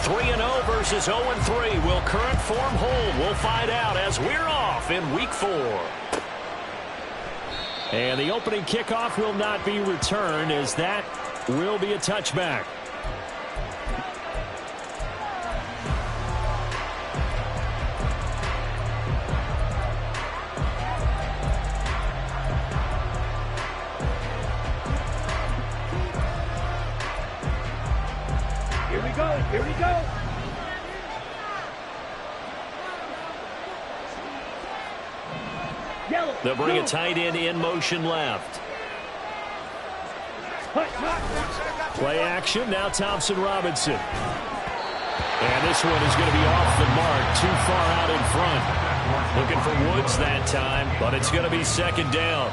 3-0 versus 0-3. Will current form hold? We'll find out as we're off in Week 4. And the opening kickoff will not be returned, as that will be a touchback. Here we go. Here we go. Yellow. They'll bring a tight end in motion left. Play action. Now Thompson Robinson. And this one is going to be off the mark. Too far out in front. Looking for Woods that time, but it's going to be second down.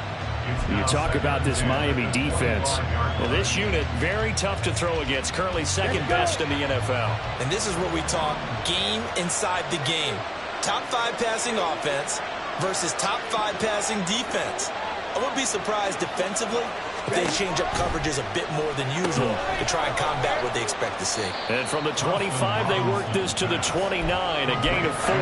You talk about this Miami defense. Well, this unit, very tough to throw against. Currently second best in the NFL. And this is where we talk game inside the game. Top 5 passing offense versus top 5 passing defense. I wouldn't be surprised defensively if they change up coverages a bit more than usual to try and combat what they expect to see. And from the 25, they work this to the 29, a gain of 4.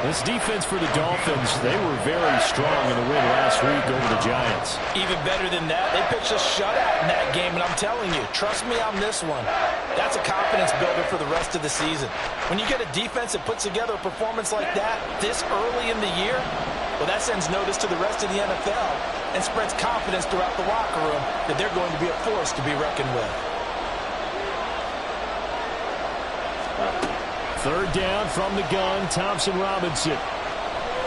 This defense for the Dolphins, they were very strong in the win last week over the Giants. Even better than that, they pitched a shutout in that game, and I'm telling you, trust me on this one. That's a confidence builder for the rest of the season. When you get a defense that puts together a performance like that this early in the year, well, that sends notice to the rest of the NFL and spreads confidence throughout the locker room that they're going to be a force to be reckoned with. Third down from the gun, Thompson Robinson.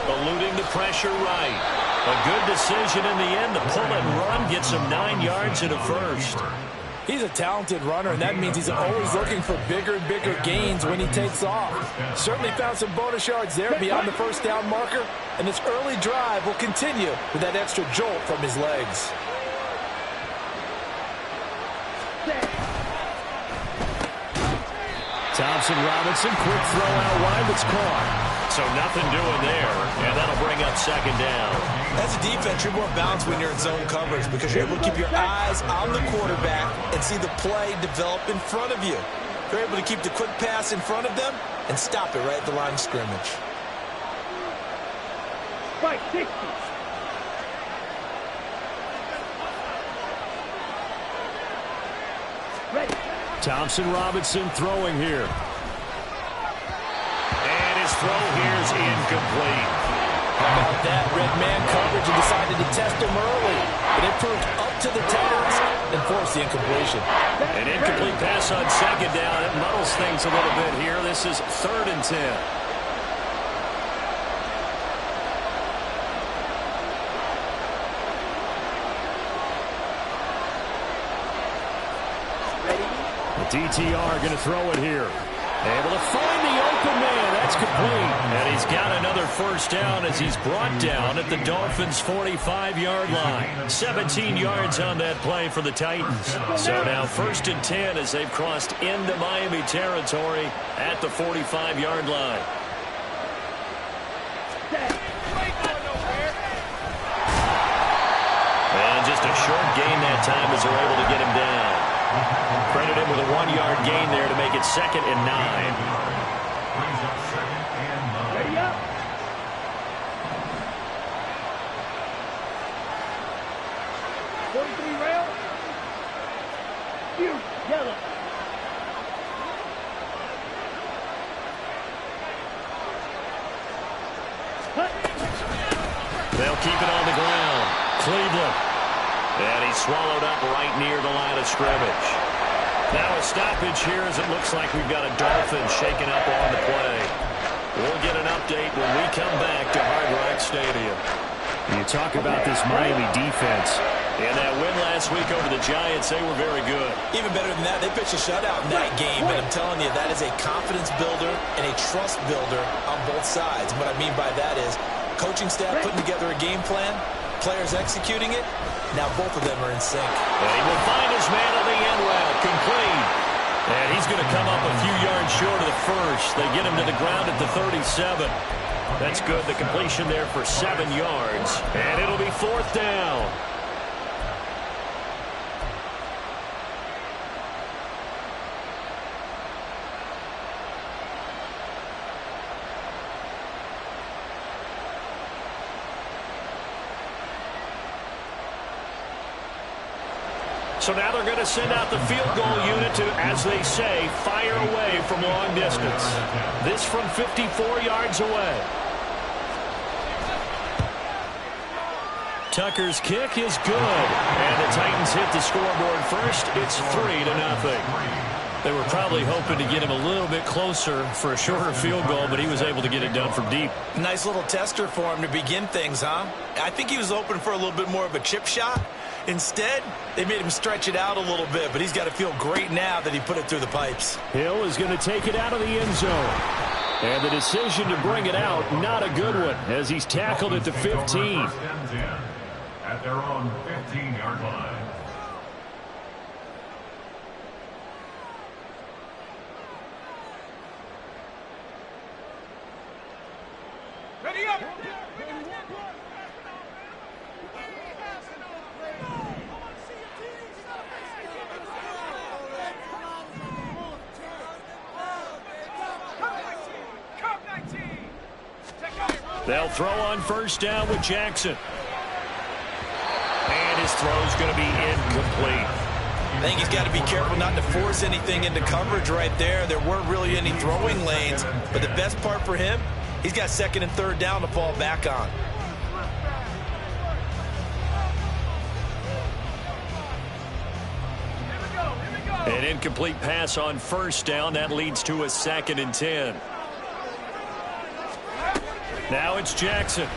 Eluding the pressure right. A good decision in the end to pull it and run, gets him 9 yards and a first. He's a talented runner, and that means he's always looking for bigger and bigger gains when he takes off. Certainly found some bonus yards there beyond the first down marker, and this early drive will continue with that extra jolt from his legs. Thompson Robinson, quick throw out wide, that's caught. So nothing doing there, and that'll bring up second down. As a defense, you're more balanced when you're in zone coverage because you're able to keep your eyes on the quarterback and see the play develop in front of you. You're able to keep the quick pass in front of them and stop it right at the line of scrimmage. Right, 60. Ready. Thompson Robinson throwing here. And his throw here is incomplete. How about that? Red man coverage and decided to test him early. But it proved up to the task and forced the incompletion. An incomplete pass on second down. It muddles things a little bit here. This is 3rd and 10. DTR going to throw it here. Able to find the open man. That's complete. And he's got another first down as he's brought down at the Dolphins' 45-yard line. 17 yards on that play for the Titans. So now 1st and 10 as they've crossed into Miami territory at the 45-yard line. And just a short gain that time as they're able to get him down. Credit him with a 1-yard gain there to make it 2nd and 9. Ready up. Rail. Yellow. They'll keep it on the ground. Cleveland. And he's swallowed up right near the line of scrimmage. Now a stoppage here as it looks like we've got a Dolphin shaken up on the play. We'll get an update when we come back to Hard Rock Stadium. You talk about this Miami defense. In that win last week over the Giants, they were very good. Even better than that, they pitched a shutout in that game, and I'm telling you, that is a confidence builder and a trust builder on both sides. What I mean by that is coaching staff putting together a game plan, players executing it. Now both of them are in sync. And he will find his man on the end route, complete. And he's going to come up a few yards short of the first. They get him to the ground at the 37. That's good. The completion there for 7 yards. And it'll be 4th down. So now they're going to send out the field goal unit to, as they say, fire away from long distance. This from 54 yards away. Tucker's kick is good. And the Titans hit the scoreboard first. It's 3-0. They were probably hoping to get him a little bit closer for a shorter field goal, but he was able to get it done from deep. Nice little tester for him to begin things, huh? I think he was hoping for a little bit more of a chip shot. Instead, they made him stretch it out a little bit, but he's got to feel great now that he put it through the pipes. Hill is going to take it out of the end zone. And the decision to bring it out, not a good one, as he's tackled at the 15. At their own 15-yard line. Ready up! They'll throw on first down with Jackson. And his throw's going to be incomplete. I think he's got to be careful not to force anything into coverage right there. There weren't really any throwing lanes, but the best part for him, he's got second and third down to fall back on. An incomplete pass on first down. That leads to a 2nd and 10. Now it's Jackson.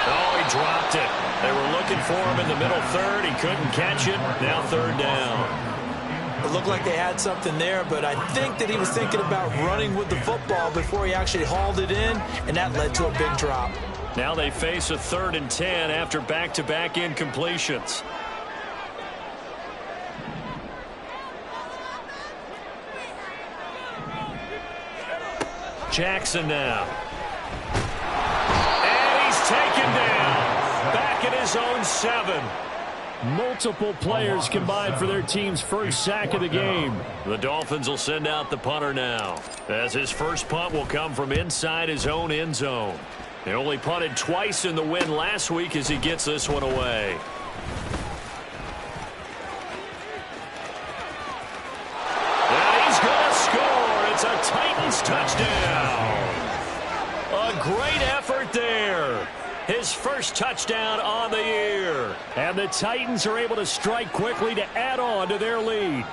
Oh, he dropped it. They were looking for him in the middle third. He couldn't catch it. Now third down. It looked like they had something there, but I think that he was thinking about running with the football before he actually hauled it in, and that led to a big drop. Now they face a 3rd and 10 after back-to-back incompletions. Jackson now. And he's taken down. Back at his own 7. Multiple players combined for their team's first sack of the game. The Dolphins will send out the punter now, as his first punt will come from inside his own end zone. He only punted twice in the win last week as he gets this one away. And he's going to score. It's a Titans touchdown. A great effort there. His first touchdown on the year. And the Titans are able to strike quickly to add on to their lead.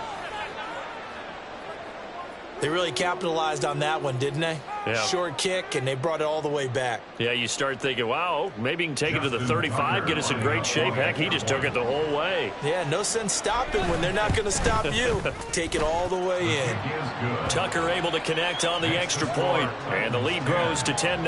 They really capitalized on that one, didn't they? Yeah. Short kick, and they brought it all the way back. Yeah, you start thinking, wow, maybe he can take it to the 35, get us in great shape. Heck, he just took it the whole way. Yeah, no sense stopping when they're not going to stop you. Take it all the way in. Tucker able to connect on the extra point, and the lead grows to 10-0.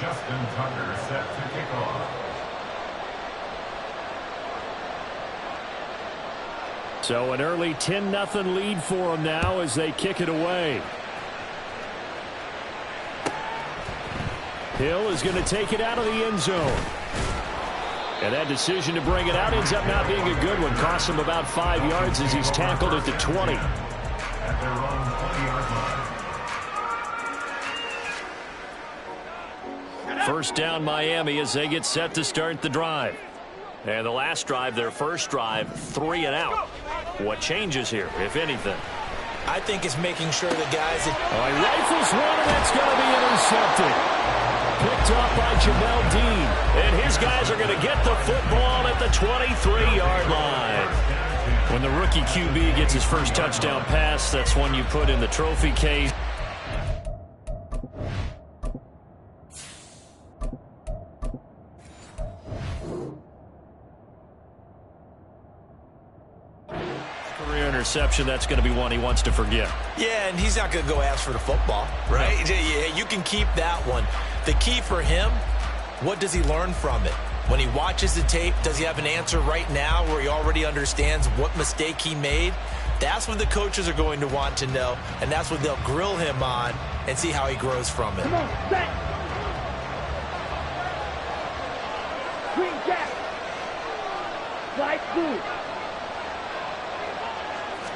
Justin Tucker set to kick off. So an early 10-0 lead for them now as they kick it away. Hill is going to take it out of the end zone. And that decision to bring it out ends up not being a good one. Costs him about 5 yards as he's tackled at the 20. At their own 20-yard line. First down Miami as they get set to start the drive. And the last drive, their first drive, 3 and out. What changes here, if anything? I think it's making sure the guys that... Oh, he rifles one, and that's going to be intercepted. Picked up by Jamel Dean. And his guys are going to get the football at the 23-yard line. When the rookie QB gets his first touchdown pass, that's one you put in the trophy case. Interception, that's going to be one he wants to forget. Yeah, and he's not going to go ask for the football, right? Yeah, you can keep that one. The key for him, what does he learn from it? When he watches the tape, does he have an answer right now where he already understands what mistake he made? That's what the coaches are going to want to know, and that's what they'll grill him on and see how he grows from it. Come on, set. Green jack. Slide through.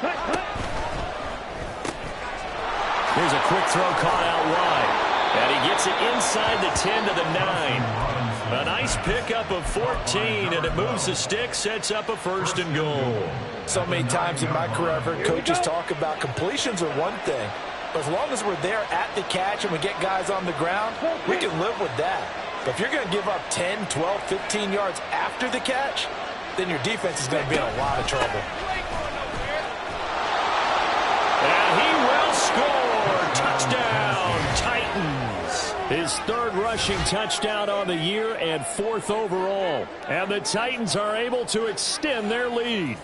Cut, cut. Here's a quick throw caught out wide. And he gets it inside the 10 to the 9. A nice pickup of 14, and it moves the stick, sets up a 1st and goal. So many times in my career, I've heard coaches talk about completions are one thing. But as long as we're there at the catch and we get guys on the ground, we can live with that. But if you're going to give up 10, 12, 15 yards after the catch, then your defense is going to be in a lot of trouble. And he will score. Touchdown, Titans. His 3rd rushing touchdown on the year and 4th overall. And the Titans are able to extend their lead.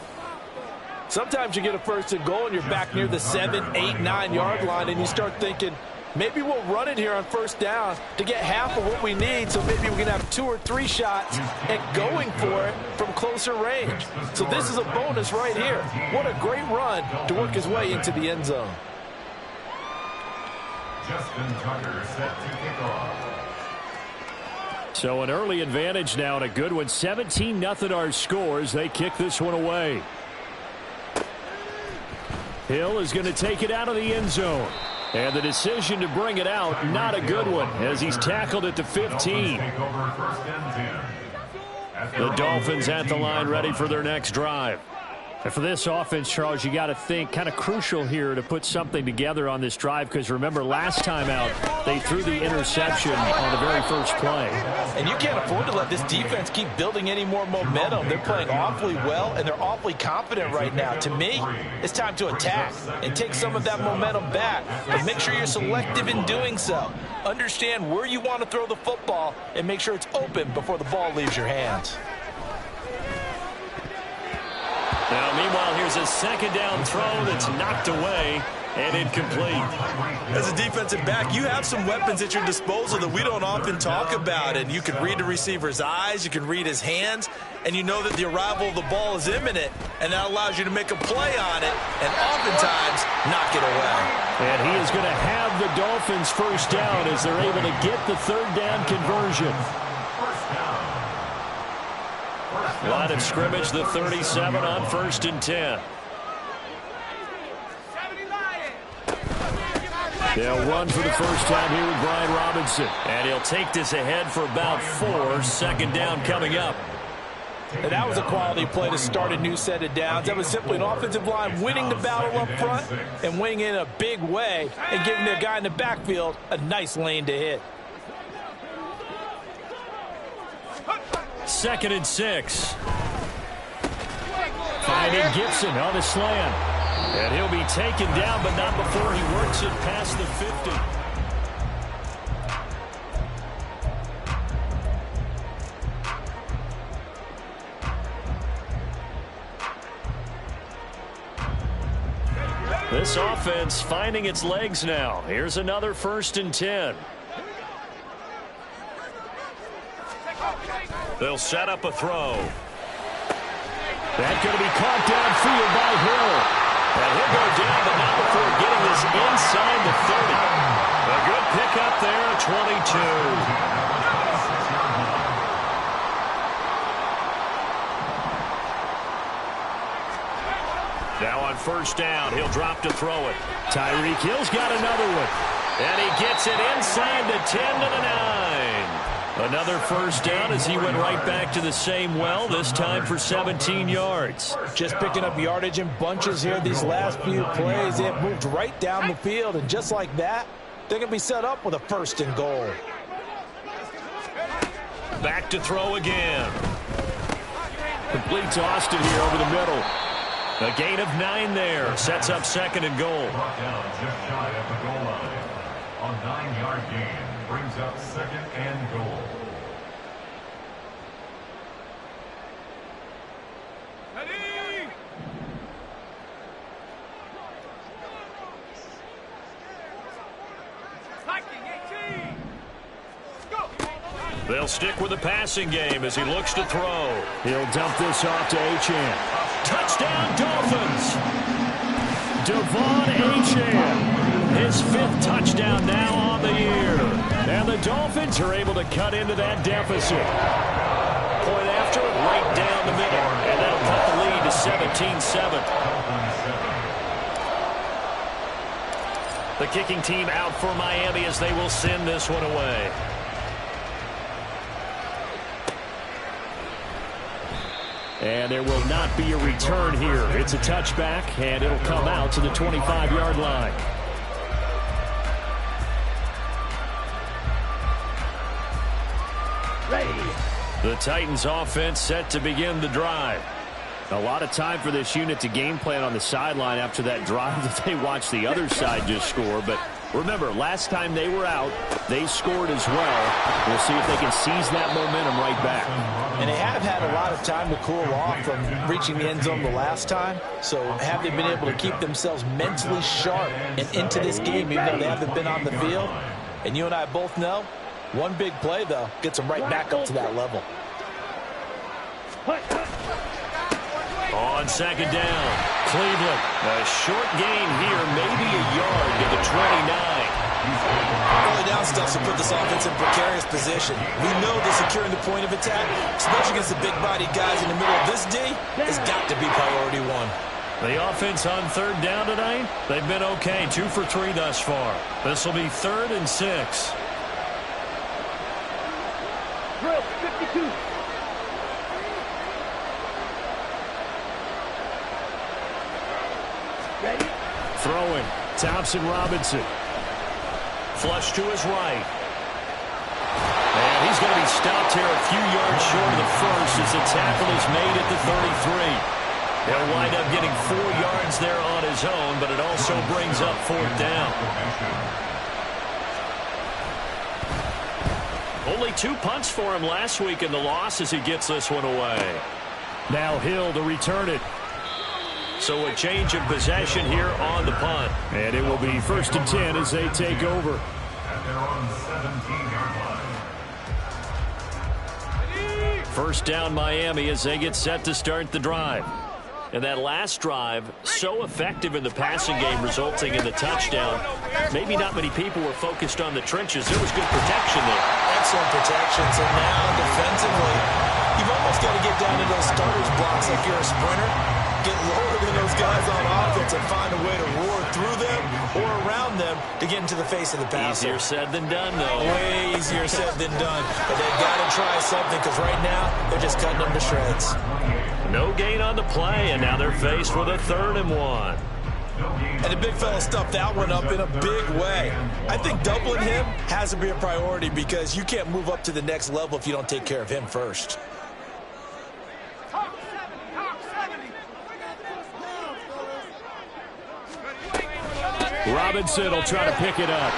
Sometimes you get a 1st and goal and you're back near the 7, 8, 9 yard line and you start thinking, maybe we'll run it here on 1st down to get half of what we need, so maybe we can have 2 or 3 shots at going for it from closer range. So this is a bonus right here. What a great run to work his way into the end zone. Justin Tucker set to kick off. So an early advantage now and a good one. 17-0 our scores. They kick this one away. Hill is going to take it out of the end zone. And the decision to bring it out, not a good one, as he's tackled at the 15. The Dolphins at the line, ready for their next drive. And for this offense, Charles, you got to think kind of crucial here to put something together on this drive, because remember last time out they threw the interception on the very first play. And you can't afford to let this defense keep building any more momentum. They're playing awfully well and they're awfully confident right now. To me, it's time to attack and take some of that momentum back, but make sure you're selective in doing so. Understand where you want to throw the football and make sure it's open before the ball leaves your hands. Now, meanwhile, here's a 2nd down throw that's knocked away and incomplete. As a defensive back, you have some weapons at your disposal that we don't often talk about. And you can read the receiver's eyes, you can read his hands, and you know that the arrival of the ball is imminent, and that allows you to make a play on it and oftentimes knock it away. And he is going to have the Dolphins 1st down as they're able to get the 3rd down conversion. Line of scrimmage, the 37 on 1st and 10. They'll run for the 1st time here with Brian Robinson. And he'll take this ahead for about 4. 2nd down coming up. And that was a quality play to start a new set of downs. That was simply an offensive line winning the battle up front and winning in a big way and giving their guy in the backfield a nice lane to hit. 2nd and 6. Finding Gibson on the slant. And he'll be taken down, but not before he works it past the 50. This offense finding its legs now. Here's another 1st and 10. They'll set up a throw. That's going to be caught downfield by Hill. And he'll go down, but not before getting this inside the 30. A good pickup there at 22. Now on 1st down, he'll drop to throw it. Tyreek Hill's got another one. And he gets it inside the 10 to the 9. Another 1st down as he went right back to the same well, this time for 17 yards. Just picking up yardage in bunches here these last few plays. They have moved right down the field, and just like that, they're going to be set up with a 1st and goal. Back to throw again. Complete to Austin here over the middle. A gain of 9 there. Sets up 2nd and goal. Brought down just shy of the goal line. On 9-yard gain, brings up 2nd and goal. They'll stick with the passing game as he looks to throw. He'll dump this off to Achane. Touchdown, Dolphins! Devon Achane. His 5th touchdown now on the year. And the Dolphins are able to cut into that deficit. Point after, right down the middle. And that'll cut the lead to 17-7. The kicking team out for Miami as they will send this one away. And there will not be a return here. It's a touchback, and it'll come out to the 25-yard line. Ready. The Titans offense set to begin the drive. A lot of time for this unit to game plan on the sideline after that drive that they watched the other side just score. But remember, last time they were out, they scored as well. We'll see if they can seize that momentum right back. And they have had a lot of time to cool off from reaching the end zone the last time. So have they been able to keep themselves mentally sharp and into this game even though they haven't been on the field? And you and I both know, one big play, though, gets them right back up to that level. On second down, Cleveland. A short gain here, maybe a yard to the 29. Early down stuff will put this offense in precarious position. We know that securing the point of attack, especially against the big-bodied guys in the middle of this D, has got to be priority one. The offense on third down tonight, they've been okay, 2 for 3 thus far. This will be 3rd and 6. Drill 52. Ready. Throwing, Thompson Robinson. Flush to his right. And he's going to be stopped here a few yards short of the first as the tackle is made at the 33. He'll wind up getting 4 yards there on his own, but it also brings up 4th down. Only 2 punts for him last week in the loss as he gets this one away. Now Hill to return it. So a change of possession here on the punt. And it will be 1st and 10 as they take over. At their own 17-yard line. First down Miami as they get set to start the drive. And that last drive, so effective in the passing game, resulting in the touchdown. Maybe not many people were focused on the trenches. There was good protection there. Excellent protection. So now defensively, you've almost got to get down to those starters blocks like you're a sprinter. Get lower than those guys on offense and find a way to roar through them or around them to get into the face of the passer. Easier said than done, though. Way easier said than done. But they've got to try something because right now they're just cutting them to shreds. No gain on the play, and now they're faced with a 3rd and 1. And the big fella stuffed that one up in a big way. I think doubling him has to be a priority because you can't move up to the next level if you don't take care of him first. Robinson will try to pick it up.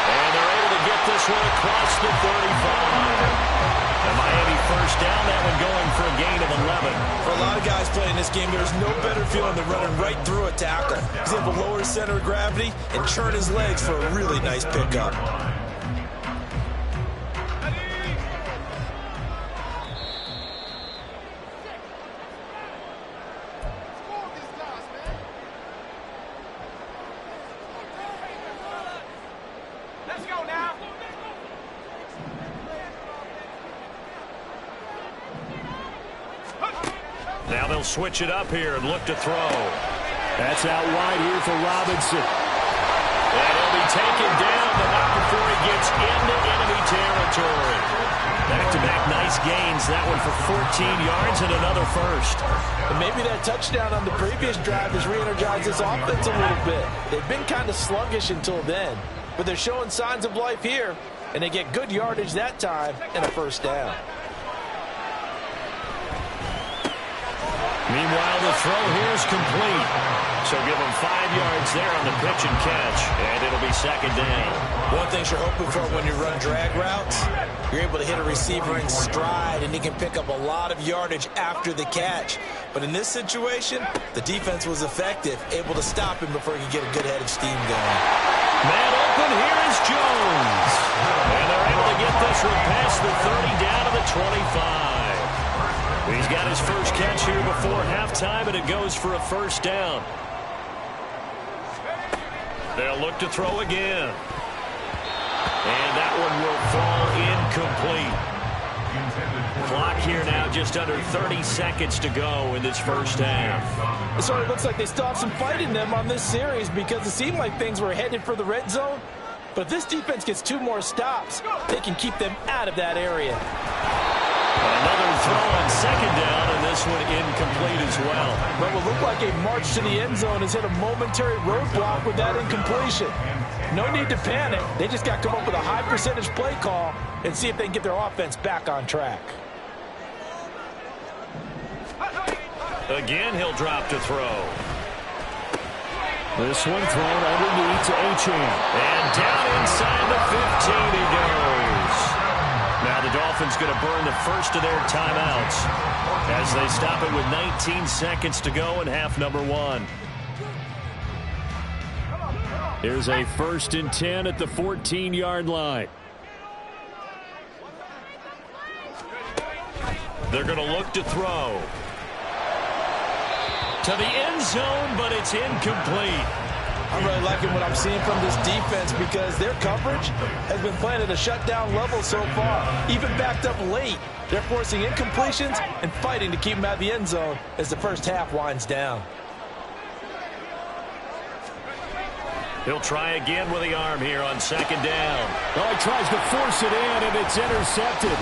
And they're able to get this one across the 35. And Miami first down, that one going for a gain of 11. For a lot of guys playing this game, there's no better feeling than running right through a tackle. He's able to lower his center of gravity and churn his legs for a really nice pickup. Let's go now. Now they'll switch it up here and look to throw. That's out wide here for Robinson. And he'll be taken down, but not before he gets into enemy territory. Back-to-back nice gains. That one for 14 yards and another first. And maybe that touchdown on the previous drive has re-energized this offense a little bit. They've been kind of sluggish until then, but they're showing signs of life here, and they get good yardage that time and a first down. Meanwhile, the throw here is complete. So give them 5 yards there on the pitch and catch, and it'll be 2nd down. One thing you're hoping for when you run drag routes, you're able to hit a receiver in stride, and he can pick up a lot of yardage after the catch. But in this situation, the defense was effective, able to stop him before he could get a good head of steam going. Man open, here is Jones. And they're able to get this one past the 30 down to the 25. He's got his first catch here before halftime, and it goes for a first down. They'll look to throw again. And that one will fall incomplete. Intended Clock here now, just under 30 seconds to go in this first half. It sort of looks like they still have some fight in them on this series because it seemed like things were headed for the red zone. But if this defense gets 2 more stops, they can keep them out of that area. Another throw on second down, and this one incomplete as well. But what looked like a march to the end zone has hit a momentary roadblock with that incompletion. No need to panic. They just got to come up with a high percentage play call and see if they can get their offense back on track. Again, he'll drop to throw. This one thrown underneath to Achane. And down inside the 15 he goes. Now the Dolphins going to burn the first of their timeouts as they stop it with 19 seconds to go in half number 1. Here's a 1st and 10 at the 14-yard line. They're going to look to throw. To the end zone, but it's incomplete. I'm really liking what I'm seeing from this defense because their coverage has been playing at a shutdown level so far. Even backed up late, they're forcing incompletions and fighting to keep them out of the end zone as the first half winds down. He'll try again with the arm here on second down. Oh, he tries to force it in, and it's intercepted.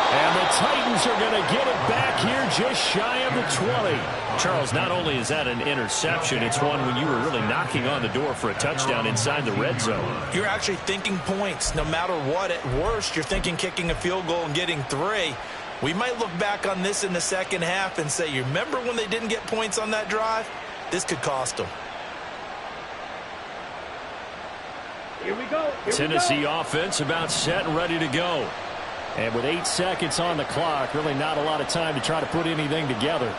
And the Titans are going to get it back here just shy of the 20. Charles, not only is that an interception, it's one when you were really knocking on the door for a touchdown inside the red zone. You're actually thinking points. No matter what, at worst, you're thinking kicking a field goal and getting 3. We might look back on this in the second half and say, you remember when they didn't get points on that drive? This could cost them. Here we go. Tennessee offense about set and ready to go. And with 8 seconds on the clock, really not a lot of time to try to put anything together.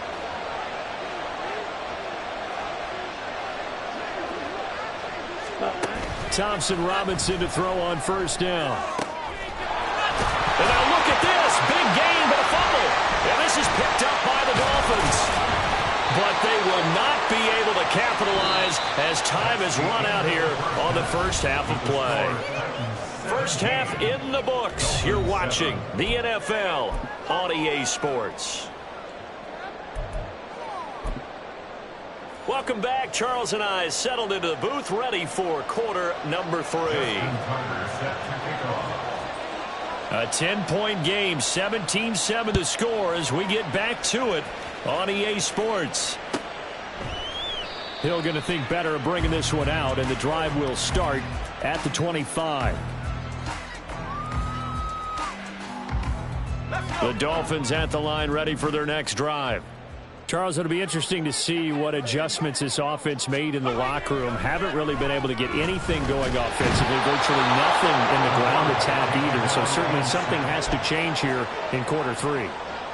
Thompson Robinson to throw on first down. And now look at this. Big gain, but a fumble. And this is picked up by the Dolphins. But they will not be able to capitalize as time has run out here on the first half of play. First half in the books. You're watching the NFL on EA Sports. Welcome back. Charles and I settled into the booth ready for quarter number 3. A 10-point game, 17-7 the score as we get back to it on EA Sports. Hill going to think better of bringing this one out, and the drive will start at the 25. The Dolphins at the line ready for their next drive. Charles, it'll be interesting to see what adjustments this offense made in the locker room. Haven't really been able to get anything going offensively. Virtually nothing in the ground attack either. So certainly something has to change here in quarter 3.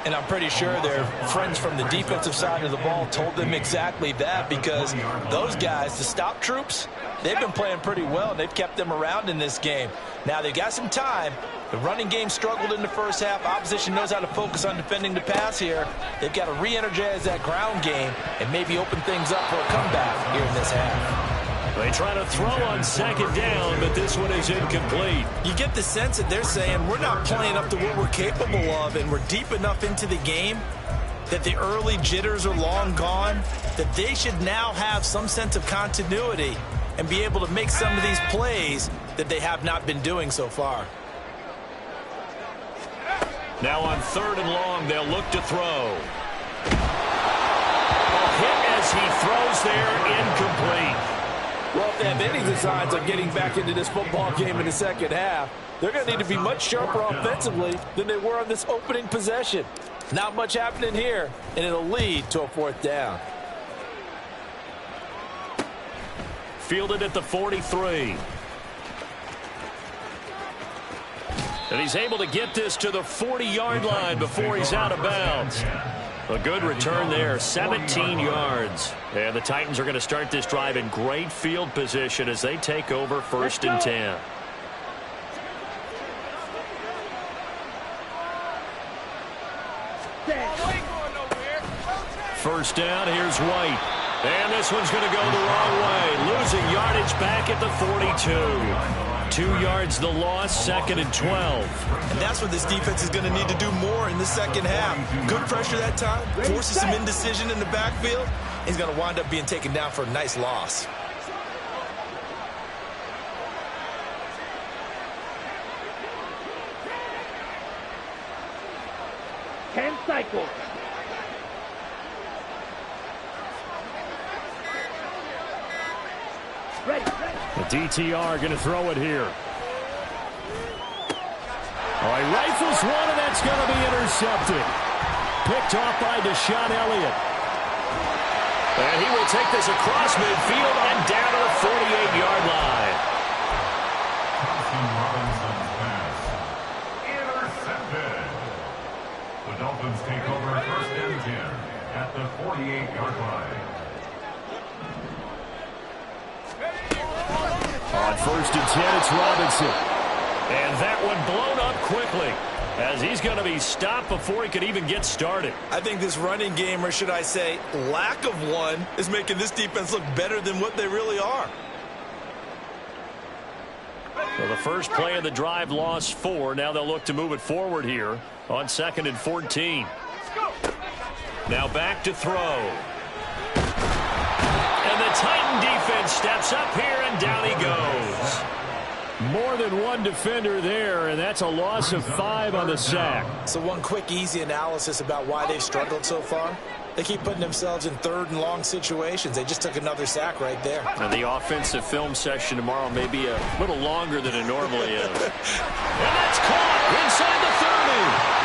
And I'm pretty sure their friends from the defensive side of the ball told them exactly that, because those guys, the stop troops, they've been playing pretty well, and they've kept them around in this game. Now, they've got some time. The running game struggled in the first half. Opposition knows how to focus on defending the pass here. They've got to re-energize that ground game and maybe open things up for a comeback here in this half. They try to throw on second down, but this one is incomplete. You get the sense that they're saying we're not playing up to what we're capable of, and we're deep enough into the game that the early jitters are long gone, that they should now have some sense of continuity and be able to make some of these plays that they have not been doing so far. Now on 3rd and long, they'll look to throw. A hit as he throws there, incomplete. Well, if they have any designs on getting back into this football game in the second half, they're going to need to be much sharper offensively than they were on this opening possession. Not much happening here, and it'll lead to a 4th down. Fielded at the 43. And he's able to get this to the 40-yard line before he's out of bounds. A good return there, 17 yards. And the Titans are going to start this drive in great field position as they take over 1st and 10. First down, here's White. And this one's going to go the wrong way. Losing yardage back at the 42. 2 yards the loss, 2nd and 12. And that's what this defense is going to need to do more in the second half. Good pressure that time, forces some indecision in the backfield. He's going to wind up being taken down for a nice loss. Cycle. Ready. The DTR going to throw it here. All right, rifles one, and that's going to be intercepted. Picked off by Deshaun Elliott. And he will take this across midfield and down to the 48-yard line. The Dolphins take over 1st and 10 at the 48-yard line. On 1st and 10, it's Robinson. And that one blown up quickly as he's going to be stopped before he could even get started. I think this running game, or should I say lack of one, is making this defense look better than what they really are. So the first play of the drive lost 4. Now they'll look to move it forward here on 2nd and 14. Now back to throw. And the Titan defense steps up here, and down he goes. More than one defender there, and that's a loss of 5 on the sack. So one quick, easy analysis about why they've struggled so far. They keep putting themselves in 3rd and long situations. They just took another sack right there. And the offensive film session tomorrow may be a little longer than it normally is. And that's caught inside the 30.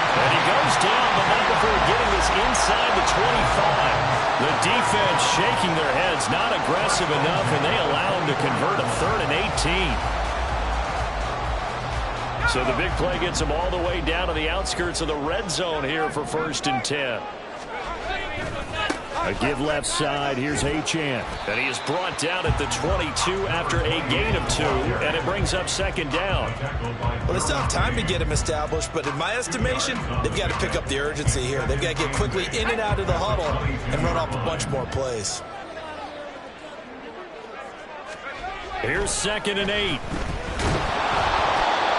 And he goes down, but not before getting this inside the 25. The defense shaking their heads, not aggressive enough, and they allow him to convert a 3rd and 18. So the big play gets him all the way down to the outskirts of the red zone here for 1st and 10. A give left side. Here's Achane. And he is brought down at the 22 after a gain of 2, and it brings up 2nd down. Well, they still have time to get him established, but in my estimation, they've got to pick up the urgency here. They've got to get quickly in and out of the huddle and run off a bunch more plays. Here's 2nd and 8.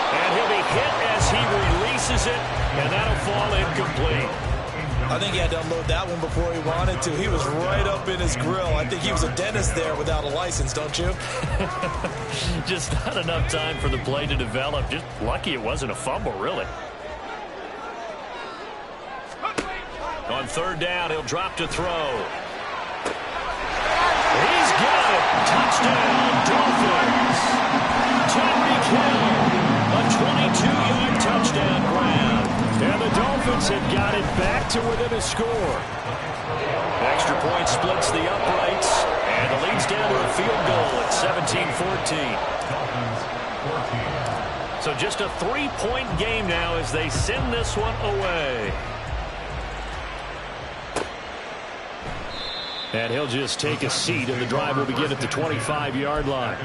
And he'll be hit as he releases it, and that'll fall incomplete. I think he had to unload that one before he wanted to. He was right up in his grill. I think he was a dentist there without a license, don't you? Just not enough time for the play to develop. Just lucky it wasn't a fumble, really. On 3rd down, he'll drop to throw. He's got it. Touchdown, Dolphins. Tyreek Hill, a 22-yard touchdown grab. And the Dolphins have got it back to within a score. Extra point splits the uprights, and the lead's down to a field goal at 17-14. So just a 3-point game now as they send this one away. And he'll just take a seat, and the drive will begin at the 25-yard line.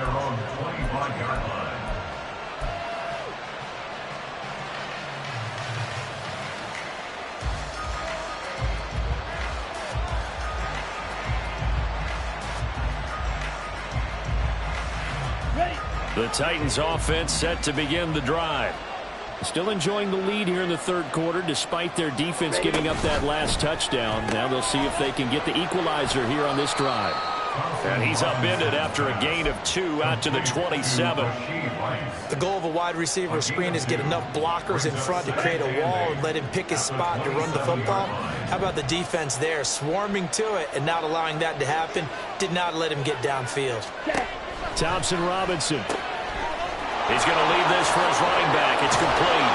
The Titans offense set to begin the drive. Still enjoying the lead here in the 3rd quarter despite their defense giving up that last touchdown. Now they'll see if they can get the equalizer here on this drive. And he's upended after a gain of 2 out to the 27. The goal of a wide receiver screen is get enough blockers in front to create a wall and let him pick his spot to run the football. How about the defense there, swarming to it and not allowing that to happen? Did not let him get downfield. Thompson Robinson. He's going to leave this for his running back. It's complete.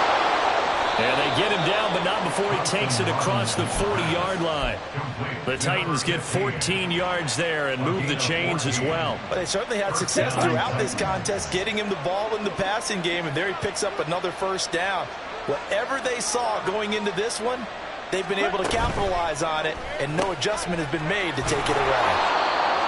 And they get him down, but not before he takes it across the 40-yard line. The Titans get 14 yards there and move the chains as well. But they certainly had success throughout this contest, getting him the ball in the passing game, and there he picks up another 1st down. Whatever they saw going into this one, they've been able to capitalize on it, and no adjustment has been made to take it away.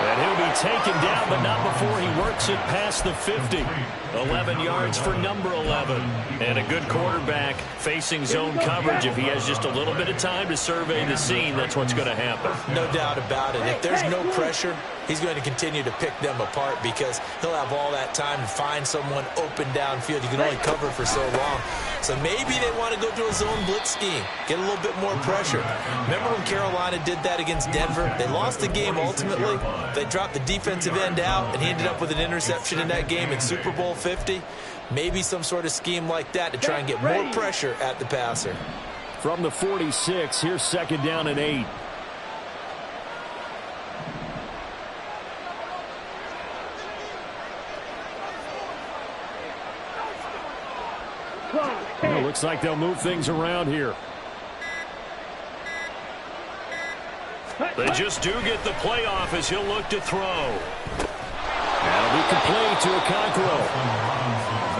And he'll be taken down, but not before he works it past the 50. 11 yards for number 11. And a good quarterback facing zone coverage. If he has just a little bit of time to survey the scene, that's what's going to happen. No doubt about it. If there's no pressure, he's going to continue to pick them apart because he'll have all that time to find someone open downfield. You can only cover for so long. So maybe they want to go to a zone blitz scheme, get a little bit more pressure. Remember when Carolina did that against Denver? They lost the game ultimately. They dropped the defensive end out, and he ended up with an interception in that game in Super Bowl 50. Maybe some sort of scheme like that to try and get more pressure at the passer. From the 46, here's 2nd down and 8. Well, looks like they'll move things around here. They just do get the playoff as he'll look to throw. That'll be complete to Okonkwo.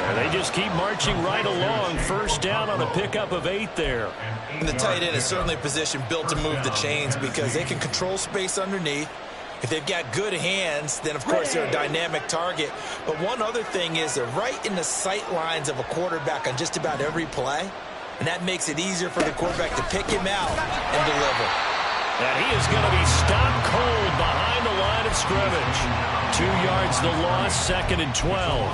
And they just keep marching right along. 1st down on a pickup of 8 there. And the tight end is certainly a position built to move the chains because they can control space underneath. If they've got good hands, then, of course, they're a dynamic target. But one other thing is they're right in the sight lines of a quarterback on just about every play. And that makes it easier for the quarterback to pick him out and deliver. And he is going to be stopped cold behind the line of scrimmage. 2 yards the loss, 2nd and 12.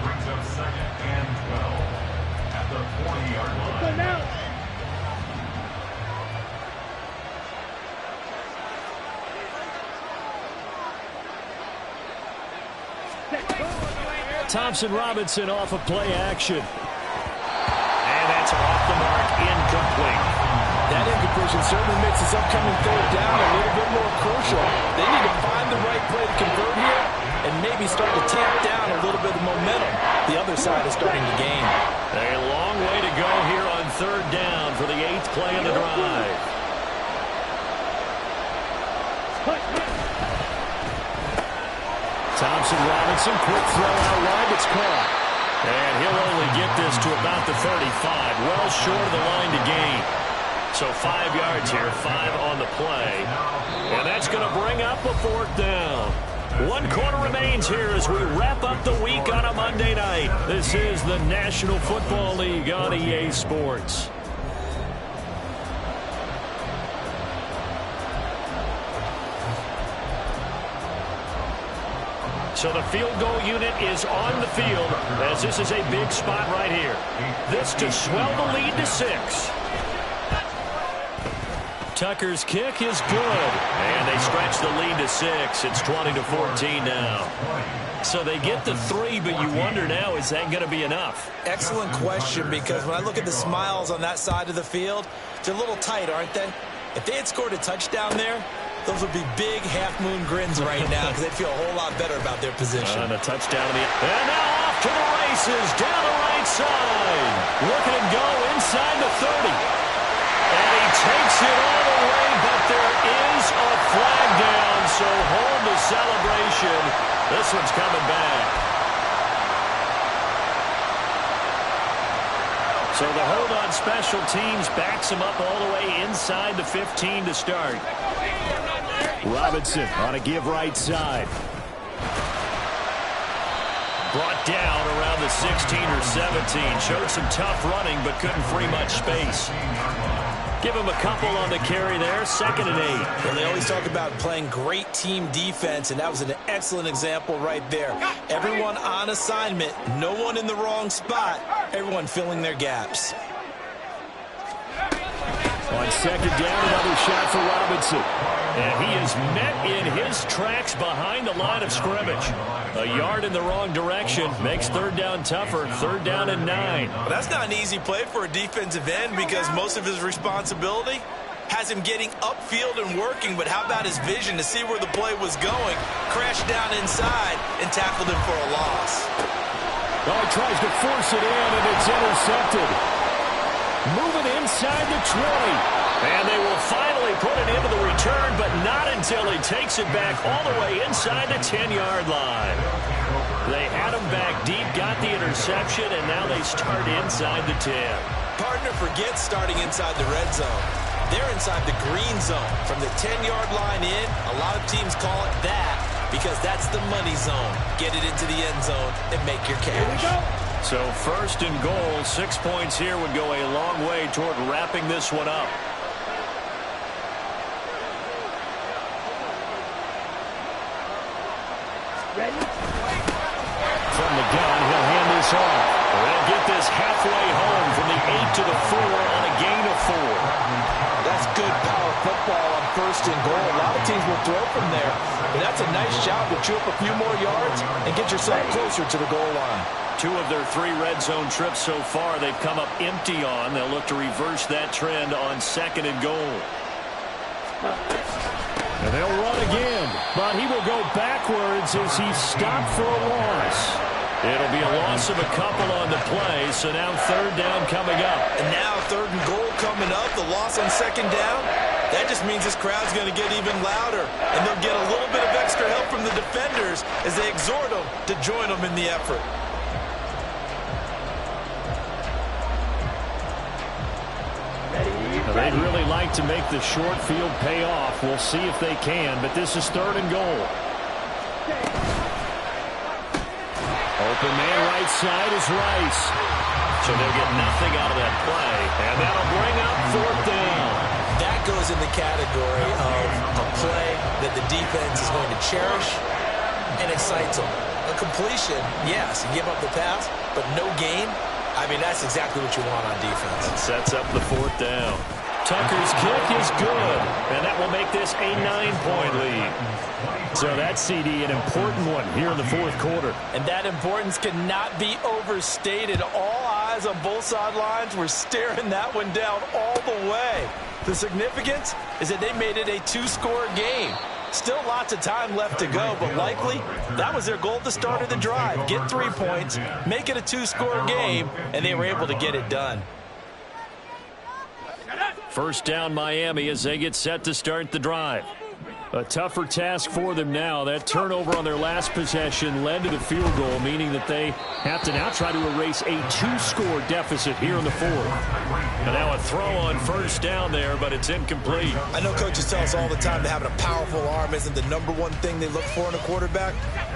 Brings up 2nd and 12 at the 40-yard line. Thompson Robinson off of play action. And that's off the mark, incomplete. That incompletion certainly makes this upcoming 3rd down a little bit more crucial. They need to find the right play to convert here and maybe start to tamp down a little bit of momentum. The other side is starting to gain. A long way to go here on 3rd down for the 8th play of the drive. Thompson Robinson, quick throw out wide, it's caught. And he'll only get this to about the 35, well short of the line to gain. So 5 yards here, 5 on the play. And that's going to bring up a 4th down. 1 quarter remains here as we wrap up the week on a Monday night. This is the National Football League on EA Sports. So the field goal unit is on the field as this is a big spot right here. This to swell the lead to 6. Tucker's kick is good. And they stretch the lead to 6. It's 20-14 now. So they get the 3, but you wonder now, is that going to be enough? Excellent question, because when I look at the smiles on that side of the field, they're a little tight, aren't they? If they had scored a touchdown there, those would be big half-moon grins right now because they'd feel a whole lot better about their position. And a touchdown. And now off to the races, down the right side. Look at him go inside the 30. And he takes it all the way, but there is a flag down, so hold the celebration. This one's coming back. So the hold on special teams backs him up all the way inside the 15 to start. Robinson on a give right side. Brought down around the 16 or 17. Showed some tough running, but couldn't free much space. Give him a couple on the carry there. 2nd and 8. Well, they always talk about playing great team defense, and that was an excellent example right there. Everyone on assignment, no one in the wrong spot, everyone filling their gaps. On 2nd down, another shot for Robinson. And he is met in his tracks behind the line of scrimmage. A yard in the wrong direction makes 3rd down tougher. 3rd down and 9. Well, that's not an easy play for a defensive end because most of his responsibility has him getting upfield and working, but how about his vision to see where the play was going, crashed down inside, and tackled him for a loss. Oh, he tries to force it in, and it's intercepted. Moving inside the 20. And they will finally put it into the return, but not until he takes it back all the way inside the 10-yard line. They had him back deep, got the interception, and now they start inside the 10. Partner forgets starting inside the red zone. They're inside the green zone. From the 10-yard line in, a lot of teams call it that because that's the money zone. Get it into the end zone and make your cash. So first and goal, 6 points here would go a long way toward wrapping this one up. Ready? From the gun, he'll hand this off. They'll get this halfway home from the 8 to the 4 on a gain of 4. That's good power football on first and goal. A lot of teams will throw from there. But that's a nice job to chew up a few more yards and get yourself closer to the goal line. 2 of their 3 red zone trips so far they've come up empty on. They'll look to reverse that trend on second and goal. And they'll run again, but he will go backwards as he's stopped for a loss. It'll be a loss of a couple on the play, so now third down coming up. And now third and goal coming up, the loss on second down. That just means this crowd's going to get even louder, and they'll get a little bit of extra help from the defenders as they exhort them to join them in the effort. They'd really like to make the short field pay off. We'll see if they can, but this is third and goal. Open man right side is Rice. So they'll get nothing out of that play, and that'll bring up fourth down. That goes in the category of a play that the defense is going to cherish and excites them. A completion, yes, you give up the pass, but no gain. I mean, that's exactly what you want on defense. It sets up the fourth down. Tucker's kick is good, and that will make this a 9-point lead. So that CD, an important one here in the fourth quarter. And that importance cannot be overstated. All eyes on both sidelines were staring that one down all the way. The significance is that they made it a 2-score game. Still lots of time left to go, but likely that was their goal at the start of the drive. Get 3 points, make it a 2-score game, and they were able to get it done. First down Miami as they get set to start the drive. A tougher task for them now. That turnover on their last possession led to the field goal, meaning that they have to now try to erase a 2-score deficit here in the fourth. And now a throw on first down there, but it's incomplete. I know coaches tell us all the time that having a powerful arm isn't the #1 thing they look for in a quarterback.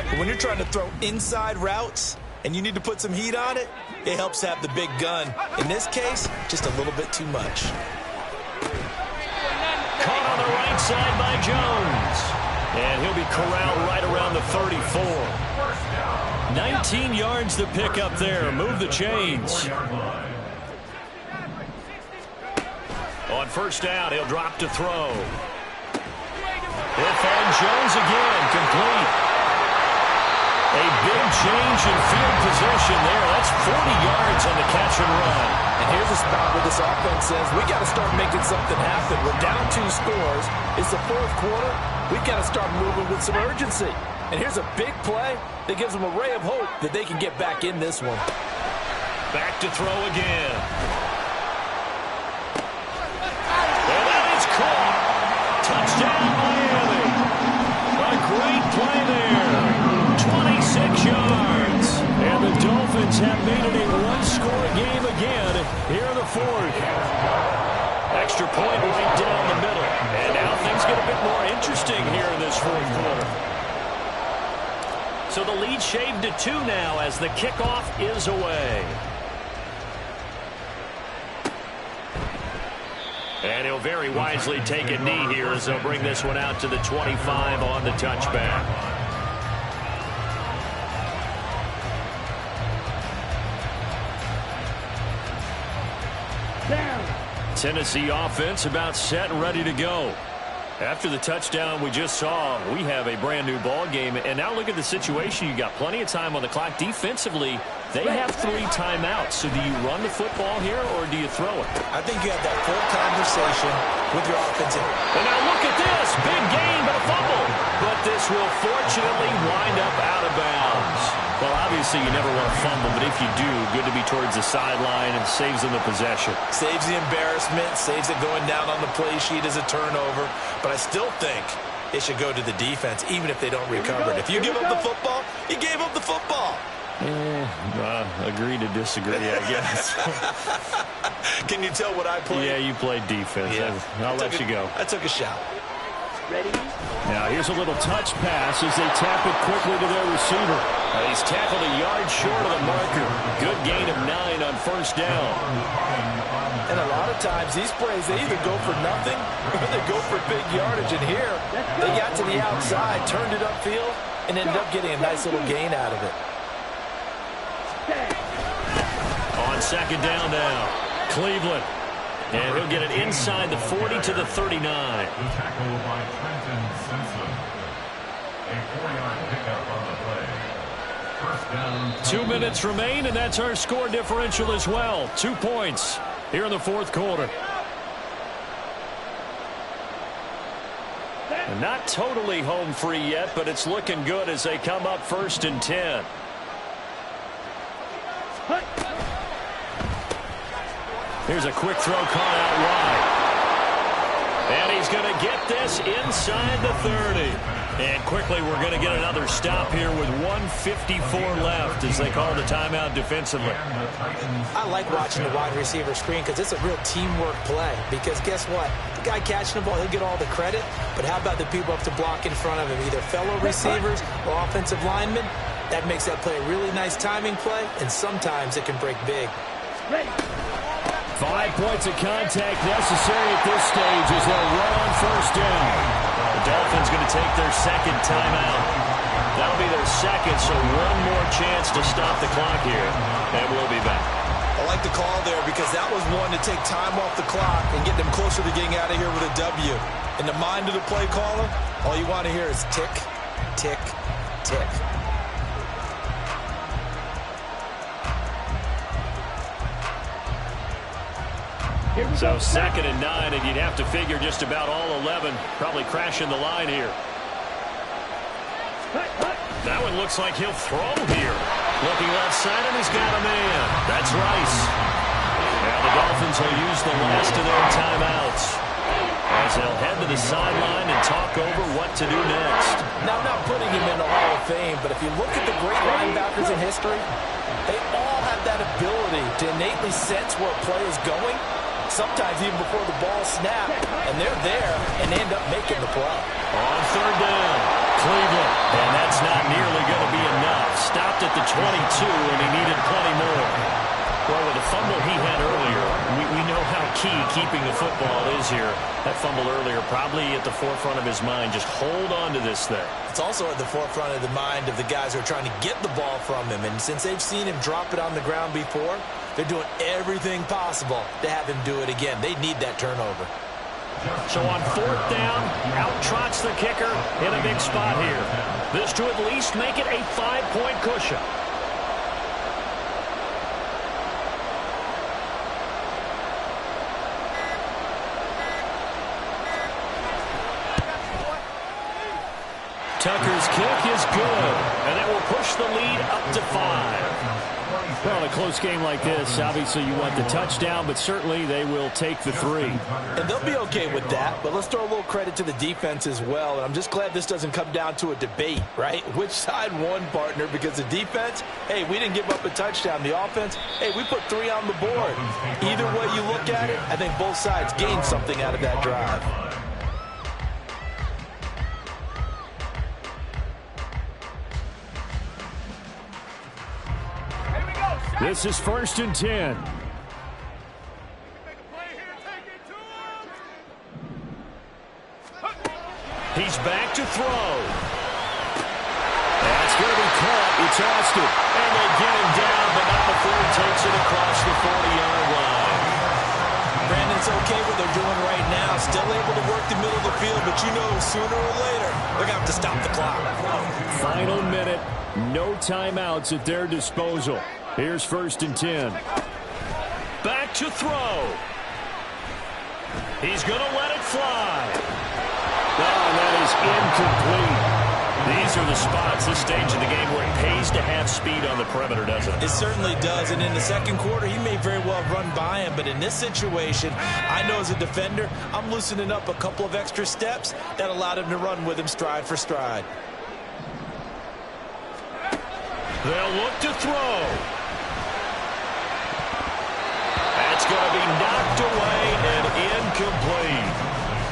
But when you're trying to throw inside routes and you need to put some heat on it, it helps to have the big gun. In this case, just a little bit too much. Caught on the right side by Jones. And he'll be corralled right around the 34. 19 yards to pick up there. Move the chains. On first down, he'll drop to throw. He'll find Jones again, complete. A big change in field position there. That's 40 yards on the catch and run. And here's a spot where this offense says, we got to start making something happen. We're down 2 scores. It's the fourth quarter. We've got to start moving with some urgency. And here's a big play that gives them a ray of hope that they can get back in this one. Back to throw again. And that is caught. Touchdown, Miami. A great play there. 26 yards. And the Dolphins have made it a 1-score game again here in the fourth. Extra point right down the middle. And now things get a bit more interesting here in this fourth quarter. So the lead shaved to 2 now as the kickoff is away. And he'll very wisely take a knee here as they'll bring this one out to the 25 on the touchback. Tennessee offense about set and ready to go. After the touchdown we just saw, we have a brand new ball game. And now look at the situation. You got plenty of time on the clock. Defensively, they have 3 timeouts. So do you run the football here or do you throw it? I think you have that full conversation with your offensive. And now look at this. Big gain, but a fumble. But this will fortunately wind up out of bounds. Well, obviously you never want to fumble, but if you do, good to be towards the sideline and saves them the possession. Saves the embarrassment, saves it going down on the play sheet as a turnover. But I still think it should go to the defense, even if they don't recover it. If you give up the football, you gave up the football. Agree to disagree, I guess. Can you tell what I played? Yeah, you played defense. Yeah. I'll let you go. I took a shot. Ready? Now here's a little touch pass as they tap it quickly to their receiver. He's tackled a yard short of the marker. Good gain of 9 on first down. And a lot of times these plays, they either go for nothing or they go for big yardage. And here, they got to the outside, turned it upfield, and ended up getting a nice little gain out of it. On second down now, Cleveland. And he'll get it inside the 40 to the 39. Tackle by Trenton Simpson. A 4-yard pickup on the play. First down. 2 minutes remain, and that's our score differential as well. 2 points here in the fourth quarter. And not totally home free yet, but it's looking good as they come up 1st and 10. Here's a quick throw caught out wide. And he's going to get this inside the 30. And quickly we're going to get another stop here with 1:54 left as they call the timeout defensively. I like watching the wide receiver screen because it's a real teamwork play. Because guess what? The guy catching the ball, he'll get all the credit. But how about the people up to block in front of him, either fellow receivers or offensive linemen? That makes that play a really nice timing play, and sometimes it can break big. 5 points of contact necessary at this stage as they'll run on first down. The Dolphins going to take their second timeout. That'll be their second, so one more chance to stop the clock here, and we'll be back. I like the call there because that was one to take time off the clock and get them closer to getting out of here with a W. In the mind of the play caller, all you want to hear is tick, tick, tick. So 2nd and 9, and you'd have to figure just about all 11 probably crashing the line here. That one looks like he'll throw here. Looking left side, and he's got a man. That's Rice. Now the Dolphins will use the last of their timeouts as they'll head to the sideline and talk over what to do next. Now, I'm not putting him in the Hall of Fame, but if you look at the great linebackers in history, they all have that ability to innately sense where a play is going, sometimes even before the ball snapped, and they're there and end up making the play. On third down, Cleveland, and that's not nearly going to be enough. Stopped at the 22, and he needed plenty more. Well, with the fumble he had earlier, we know how key keeping the football is here. That fumble earlier probably at the forefront of his mind. Just hold on to this thing. It's also at the forefront of the mind of the guys who are trying to get the ball from him. And since they've seen him drop it on the ground before, they're doing everything possible to have him do it again. They need that turnover. So on fourth down, out trots the kicker in a big spot here. This to at least make it a 5-point cushion. Tucker's kick is good, and that will push the lead up to 5. Well, a close game like this, obviously you want the touchdown, but certainly they will take the 3. And they'll be okay with that, but let's throw a little credit to the defense as well. And I'm just glad this doesn't come down to a debate, right? Which side won, partner? Because the defense, hey, we didn't give up a touchdown. The offense, hey, we put 3 on the board. Either way you look at it, I think both sides gained something out of that drive. This is 1st and 10. He's back to throw. That's going to be caught. It's Austin. And they get him down, but not before he takes it across the 40-yard line. Brandon's okay what they're doing right now. Still able to work the middle of the field, but you know sooner or later they're going to have to stop the clock. Final minute. No timeouts at their disposal. Here's 1st and 10. Back to throw. He's going to let it fly. Oh, that is incomplete. These are the spots, this stage of the game, where it pays to have speed on the perimeter, doesn't it? It certainly does, and in the second quarter, he may very well run by him, but in this situation, I know as a defender, I'm loosening up a couple of extra steps that allowed him to run with him stride for stride. They'll look to throw. That's going to be knocked away and incomplete.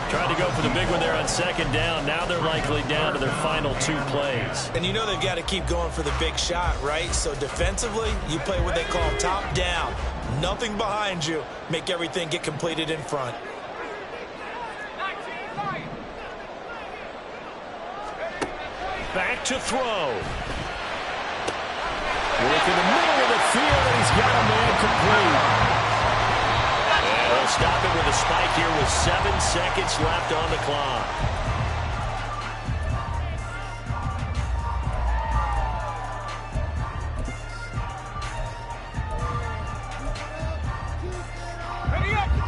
Tried to go for the big one there on second down. Now they're likely down to their final 2 plays. And you know they've got to keep going for the big shot, right? So defensively, you play what they call top down. Nothing behind you. Make everything get completed in front. Back to throw. Work in the middle of the field, and he's got a man complete. And they'll stop it with a spike here with 7 seconds left on the clock.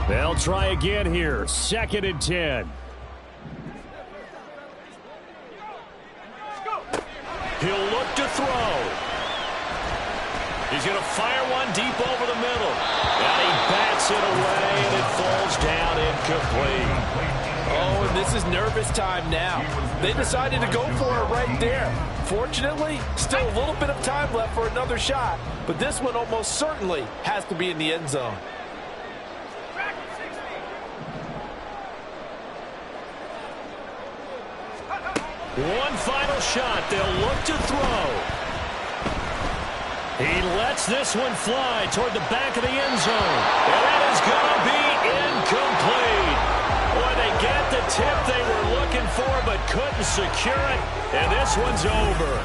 They'll try again here. 2nd and 10. He'll look to throw. He's going to fire one deep over the middle. And he bats it away, and it falls down incomplete. Oh, and this is nervous time now. They decided to go for it right there. Fortunately, still a little bit of time left for another shot. But this one almost certainly has to be in the end zone. One final shot. They'll look to throw. He lets this one fly toward the back of the end zone. And that is going to be incomplete. Boy, they get the tip they were looking for but couldn't secure it. And this one's over.